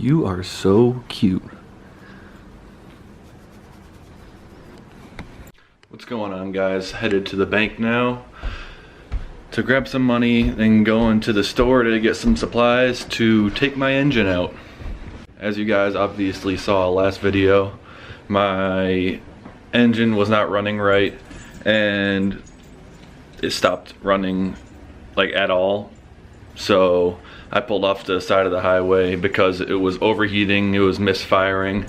You are so cute. What's going on, guys? Headed to the bank now to grab some money, then go into the store to get some supplies to take my engine out. As you guys obviously saw last video, my engine was not running right and it stopped running like at all. So I pulled off to the side of the highway because it was overheating, it was misfiring,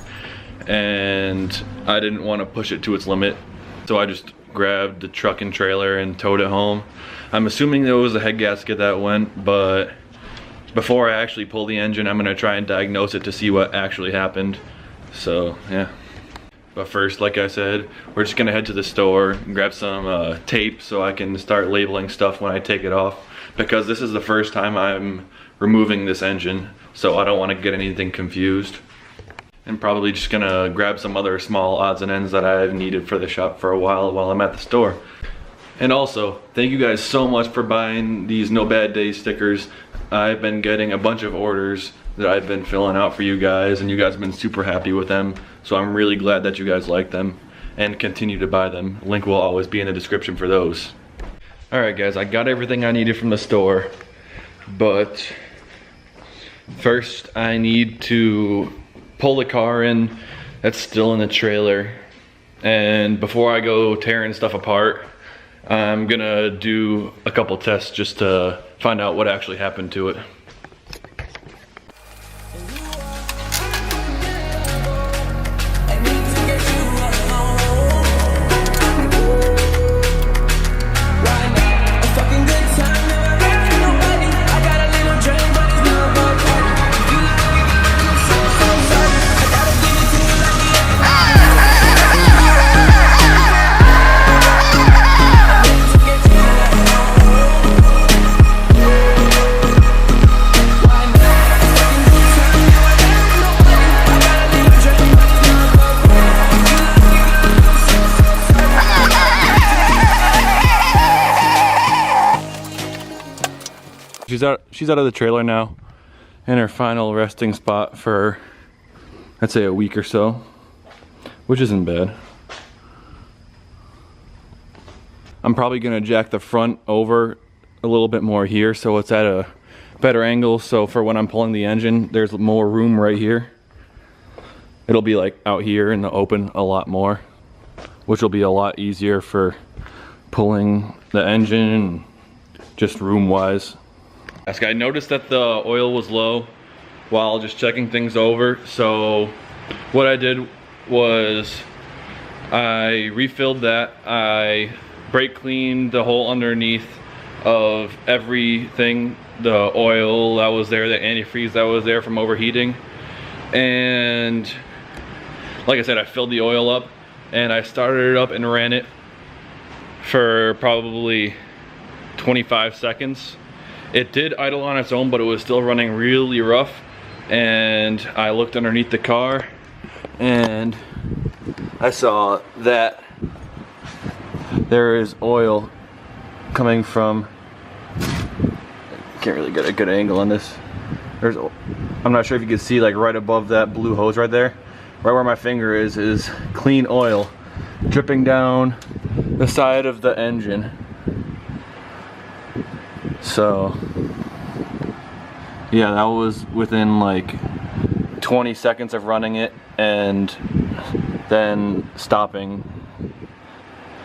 and I didn't want to push it to its limit. So I just grabbed the truck and trailer and towed it home. I'm assuming there was a head gasket that went, but before I actually pull the engine, I'm gonna try and diagnose it to see what actually happened. So yeah. But first, like I said, we're just gonna head to the store and grab some tape so I can start labeling stuff when I take it off, because this is the first time I'm removing this engine, so I don't want to get anything confused. And probably just gonna grab some other small odds and ends that I've needed for the shop for a while I'm at the store. And also, thank you guys so much for buying these No Bad Days stickers. I've been getting a bunch of orders that I've been filling out for you guys, and you guys have been super happy with them. So I'm really glad that you guys like them and continue to buy them. Link will always be in the description for those. Alright guys, I got everything I needed from the store, but first I need to pull the car in that's still in the trailer. And before I go tearing stuff apart, I'm gonna do a couple tests just to find out what actually happened to it. She's out of the trailer now, in her final resting spot for, I'd say, a week or so, which isn't bad. I'm probably gonna jack the front over a little bit more here so it's at a better angle, so for when I'm pulling the engine, there's more room right here. It'll be like out here in the open a lot more, which will be a lot easier for pulling the engine, just room wise. I noticed that the oil was low while just checking things over, so what I did was I refilled that. I brake cleaned the whole underneath of everything, the oil that was there, the antifreeze that was there from overheating, and like I said, I filled the oil up and I started it up and ran it for probably 25 seconds. It did idle on its own, but it was still running really rough. And I looked underneath the car and I saw that there is oil coming from, can't really get a good angle on this. I'm not sure if you can see, like right above that blue hose right there, right where my finger is clean oil dripping down the side of the engine. So yeah, that was within like 20 seconds of running it and then stopping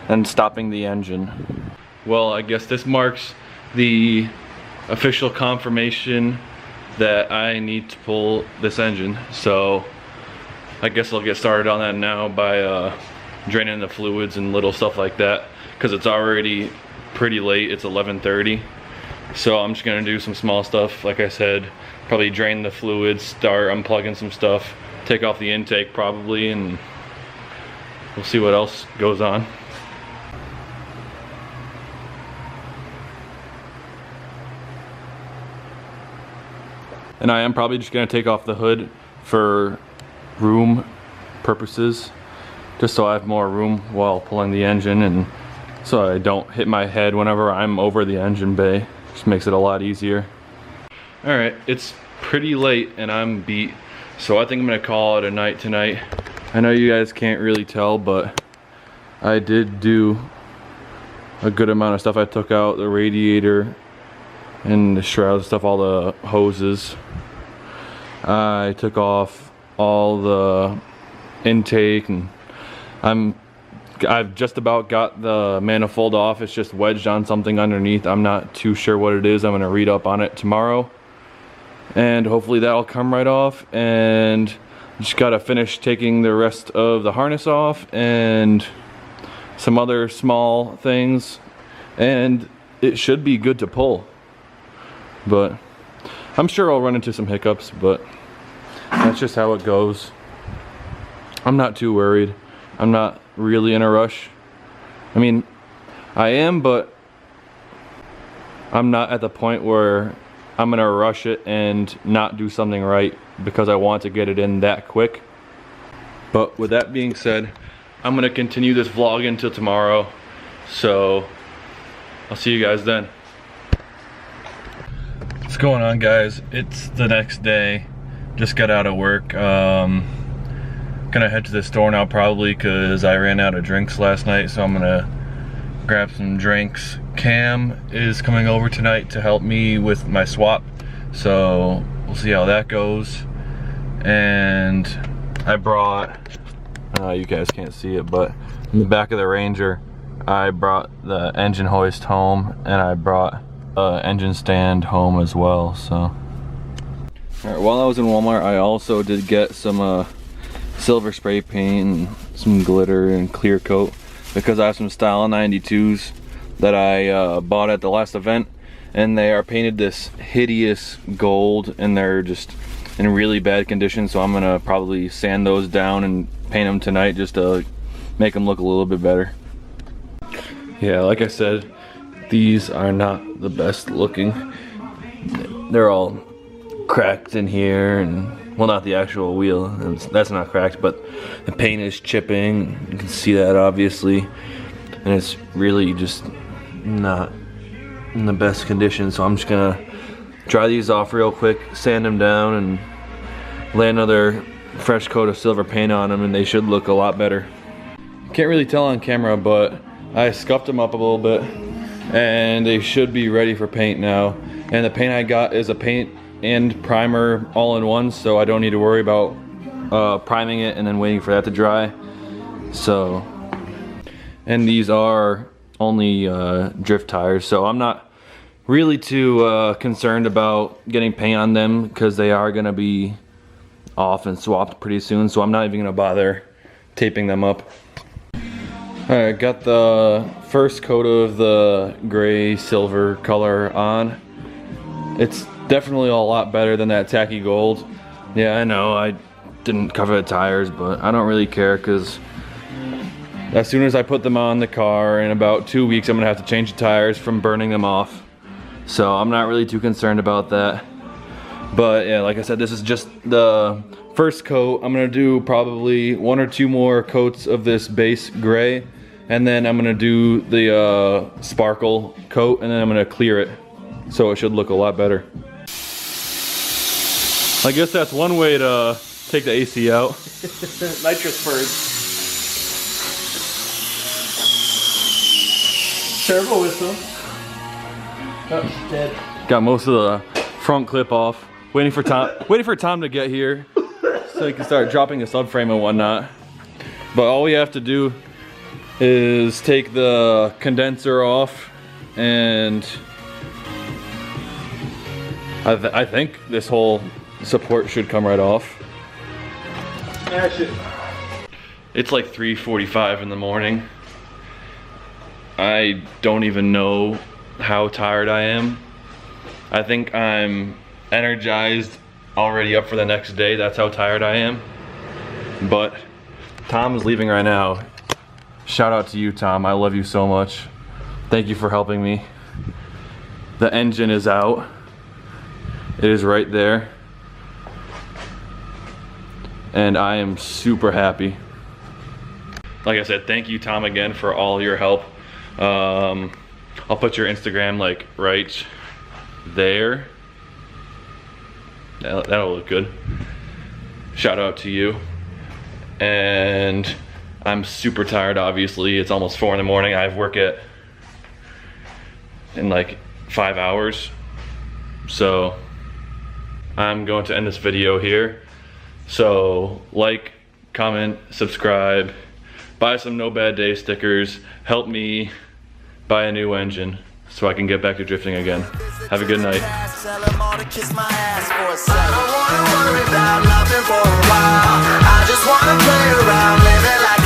the engine. Well, I guess this marks the official confirmation that I need to pull this engine. So I guess I'll get started on that now by draining the fluids and little stuff like that, because it's already pretty late. It's 11:30. So I'm just gonna do some small stuff, like I said, probably drain the fluids, start unplugging some stuff, take off the intake probably, and we'll see what else goes on. And I am probably just gonna take off the hood for room purposes, just so I have more room while pulling the engine and so I don't hit my head whenever I'm over the engine bay. Just makes it a lot easier. Alright, it's pretty late and I'm beat. So I think I'm gonna call it a night tonight. I know you guys can't really tell, but I did do a good amount of stuff. I took out the radiator and the shroud stuff, all the hoses. I took off all the intake, and I've just about got the manifold off. It's just wedged on something underneath. I'm not too sure what it is. I'm gonna read up on it tomorrow, and hopefully that'll come right off. And just gotta finish taking the rest of the harness off and some other small things, and it should be good to pull. But I'm sure I'll run into some hiccups, but that's just how it goes. I'm not too worried. I'm not really in a rush. I mean, I am, but I'm not at the point where I'm gonna rush it and not do something right because I want to get it in that quick. But with that being said, I'm gonna continue this vlog until tomorrow, so I'll see you guys then. What's going on, guys? It's the next day. Just got out of work. Gonna head to the store now probably because I ran out of drinks last night, so I'm gonna grab some drinks. Cam is coming over tonight to help me with my swap, so we'll see how that goes. And I brought, you guys can't see it, but in the back of the Ranger, I brought the engine hoist home, and I brought engine stand home as well. So alright, while I was in Walmart, I also did get some silver spray paint and some glitter and clear coat because I have some Style 92s that I bought at the last event, and they are painted this hideous gold, and they're just in really bad condition, so I'm gonna probably sand those down and paint them tonight just to make them look a little bit better. Yeah, like I said, these are not the best looking. They're all cracked in here, and well, not the actual wheel, that's not cracked, but the paint is chipping. You can see that obviously, and it's really just not in the best condition. So I'm just gonna dry these off real quick, sand them down, and lay another fresh coat of silver paint on them, and they should look a lot better. Can't really tell on camera, but I scuffed them up a little bit, and they should be ready for paint now. And the paint I got is a paint and primer all in one, so I don't need to worry about priming it and then waiting for that to dry. So, and these are only drift tires, so I'm not really too concerned about getting paint on them because they are gonna be off and swapped pretty soon, so I'm not even gonna bother taping them up. Alright, got the first coat of the gray silver color on. It's definitely a lot better than that tacky gold. Yeah, I know I didn't cover the tires, but I don't really care because as soon as I put them on the car, in about 2 weeks I'm gonna have to change the tires from burning them off. So I'm not really too concerned about that. But yeah, like I said, this is just the first coat. I'm gonna do probably 1 or 2 more coats of this base gray, and then I'm gonna do the sparkle coat, and then I'm gonna clear it, so it should look a lot better. I guess that's one way to take the AC out. Nitrous birds. Turbo whistle. Oh, dead. Got most of the front clip off. Waiting for Tom to get here so he can start dropping the subframe and whatnot. But all we have to do is take the condenser off, and I think this whole support should come right off. Yeah, it should. It's like 3:45 in the morning. I don't even know how tired I am. I think I'm energized, already up for the next day. That's how tired I am. But Tom's leaving right now. Shout out to you, Tom. I love you so much. Thank you for helping me. The engine is out. It is right there. And I am super happy. Like I said, thank you, Tom, again for all your help. I'll put your Instagram like right there. That'll look good. shout out to you. And I'm super tired, obviously. It's almost 4 in the morning. I have work in like 5 hours. So I'm going to end this video here. So like, comment, subscribe, buy some No Bad Day stickers, help me buy a new engine so I can get back to drifting again. Have a good night. I don't wanna worry about nothing for a while. I just wanna play around, living like